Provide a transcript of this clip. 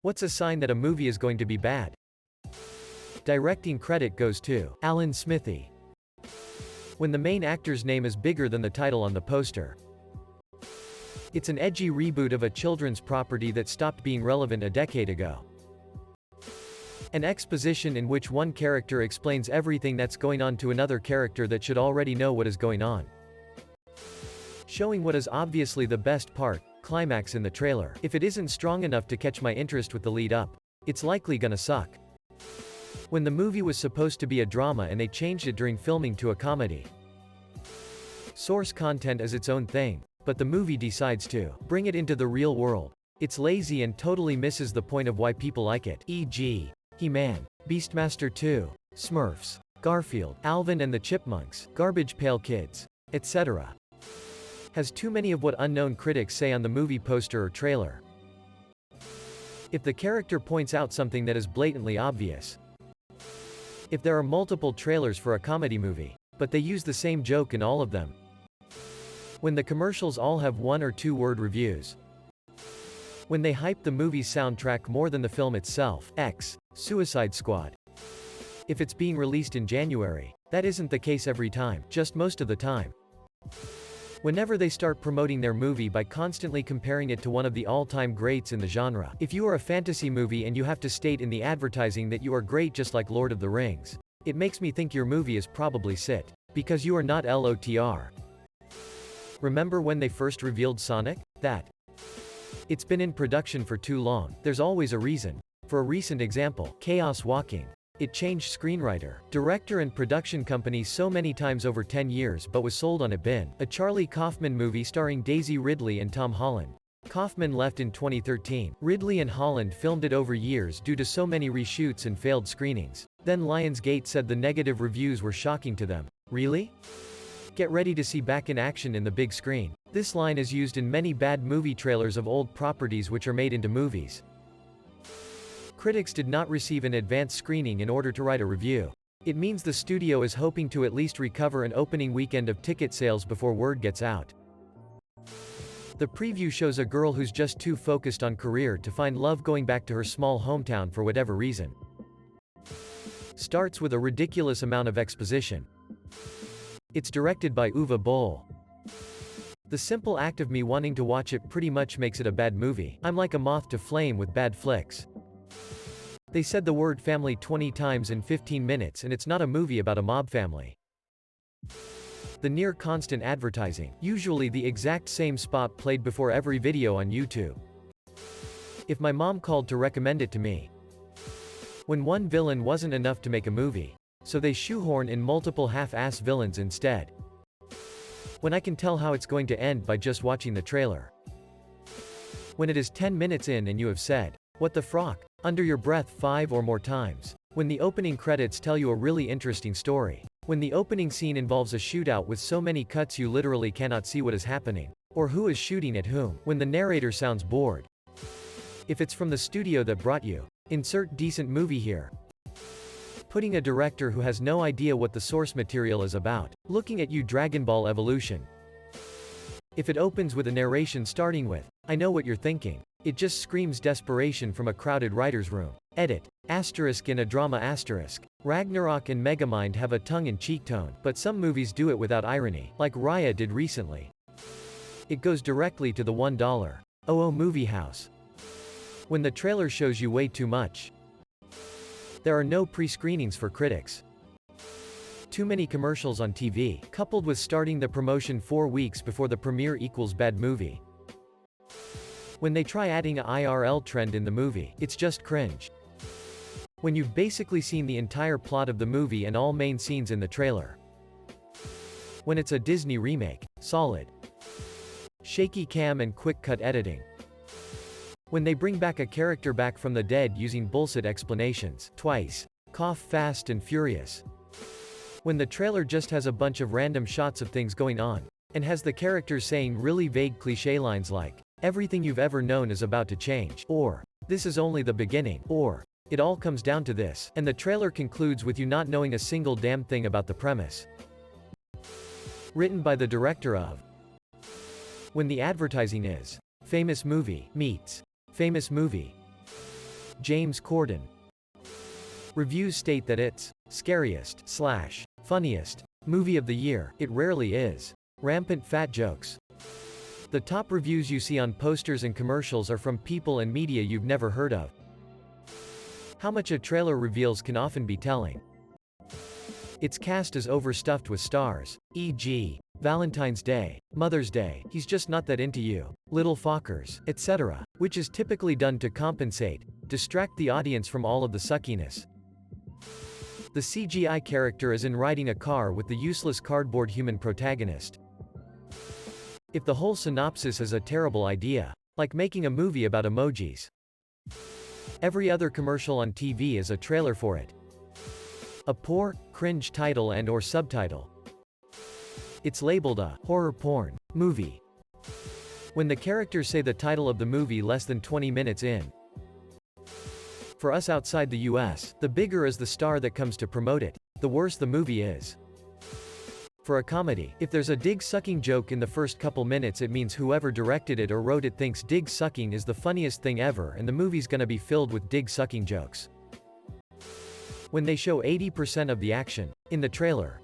What's a sign that a movie is going to be bad? Directing credit goes to Alan Smithee. When the main actor's name is bigger than the title on the poster. It's an edgy reboot of a children's property that stopped being relevant a decade ago. An exposition in which one character explains everything that's going on to another character that should already know what is going on. Showing what is obviously the best part, climax in the trailer. If it isn't strong enough to catch my interest with the lead up, it's likely gonna suck. When the movie was supposed to be a drama and they changed it during filming to a comedy. Source content is its own thing, but the movie decides to bring it into the real world. It's lazy and totally misses the point of why people like it, e.g. He-Man, Beastmaster 2, Smurfs, Garfield, Alvin and the Chipmunks, Garbage Pail Kids, etc. Has too many of what unknown critics say on the movie poster or trailer. If the character points out something that is blatantly obvious. If there are multiple trailers for a comedy movie, but they use the same joke in all of them. When the commercials all have 1 or 2 word reviews. When they hype the movie's soundtrack more than the film itself, Suicide Squad. If it's being released in January. That isn't the case every time, just most of the time. Whenever they start promoting their movie by constantly comparing it to one of the all-time greats in the genre. If you are a fantasy movie and you have to state in the advertising that you are great just like Lord of the Rings, it makes me think your movie is probably shit. Because you are not LOTR. Remember when they first revealed Sonic? It's been in production for too long, there's always a reason. For a recent example, Chaos Walking. It changed screenwriter, director and production company so many times over 10 years but was sold on a bin. A Charlie Kaufman movie starring Daisy Ridley and Tom Holland. Kaufman left in 2013. Ridley and Holland filmed it over years due to so many reshoots and failed screenings. Then Lionsgate said the negative reviews were shocking to them. Really? Get ready to see back in action in the big screen. This line is used in many bad movie trailers of old properties which are made into movies. Critics did not receive an advance screening in order to write a review. It means the studio is hoping to at least recover an opening weekend of ticket sales before word gets out. The preview shows a girl who's just too focused on career to find love going back to her small hometown for whatever reason. Starts with a ridiculous amount of exposition. It's directed by Uwe Boll. The simple act of me wanting to watch it pretty much makes it a bad movie. I'm like a moth to flame with bad flicks. They said the word family 20 times in 15 minutes and it's not a movie about a mob family. The near constant advertising, usually the exact same spot played before every video on YouTube. If my mom called to recommend it to me. When one villain wasn't enough to make a movie. So they shoehorn in multiple half-ass villains instead. When I can tell how it's going to end by just watching the trailer. When it is 10 minutes in and you have said, "What the frock?" under your breath 5 or more times. When the opening credits tell you a really interesting story. When the opening scene involves a shootout with so many cuts you literally cannot see what is happening. Or who is shooting at whom. When the narrator sounds bored. If it's from the studio that brought you. Insert decent movie here. Putting a director who has no idea what the source material is about. Looking at you Dragon Ball Evolution. If it opens with a narration starting with, "I know what you're thinking." It just screams desperation from a crowded writer's room. Edit. Asterisk in a drama asterisk. Ragnarok and Megamind have a tongue-in-cheek tone, but some movies do it without irony, like Raya did recently. It goes directly to the $1 movie house. When the trailer shows you way too much. There are no pre-screenings for critics. Too many commercials on TV, coupled with starting the promotion 4 weeks before the premiere equals bad movie. When they try adding a IRL trend in the movie, it's just cringe. When you've basically seen the entire plot of the movie and all main scenes in the trailer. When it's a Disney remake, solid. Shaky cam and quick cut editing. When they bring back a character back from the dead using bullshit explanations, twice. Cough Fast and Furious. When the trailer just has a bunch of random shots of things going on. And has the characters saying really vague cliché lines like, "Everything you've ever known is about to change," or, "This is only the beginning," or, "It all comes down to this," and the trailer concludes with you not knowing a single damn thing about the premise. Written by the director of. When the advertising is, "Famous movie meets famous movie." James Corden. Reviews state that it's scariest / funniest movie of the year. It rarely is. Rampant fat jokes. The top reviews you see on posters and commercials are from people and media you've never heard of. How much a trailer reveals can often be telling. Its cast is overstuffed with stars, e.g., Valentine's Day, Mother's Day, He's Just Not That Into You, Little Fockers, etc., which is typically done to compensate, distract the audience from all of the suckiness. The CGI character is in riding a car with the useless cardboard human protagonist. If the whole synopsis is a terrible idea, like making a movie about emojis. Every other commercial on TV is a trailer for it. A poor, cringe title and/or subtitle. It's labeled a horror porn movie when the characters say the title of the movie less than 20 minutes in. For us outside the US, the bigger is the star that comes to promote it, the worse the movie is. For a comedy, if there's a dig-sucking joke in the first couple minutes, it means whoever directed it or wrote it thinks dig-sucking is the funniest thing ever and the movie's gonna be filled with dig-sucking jokes. When they show 80% of the action in the trailer,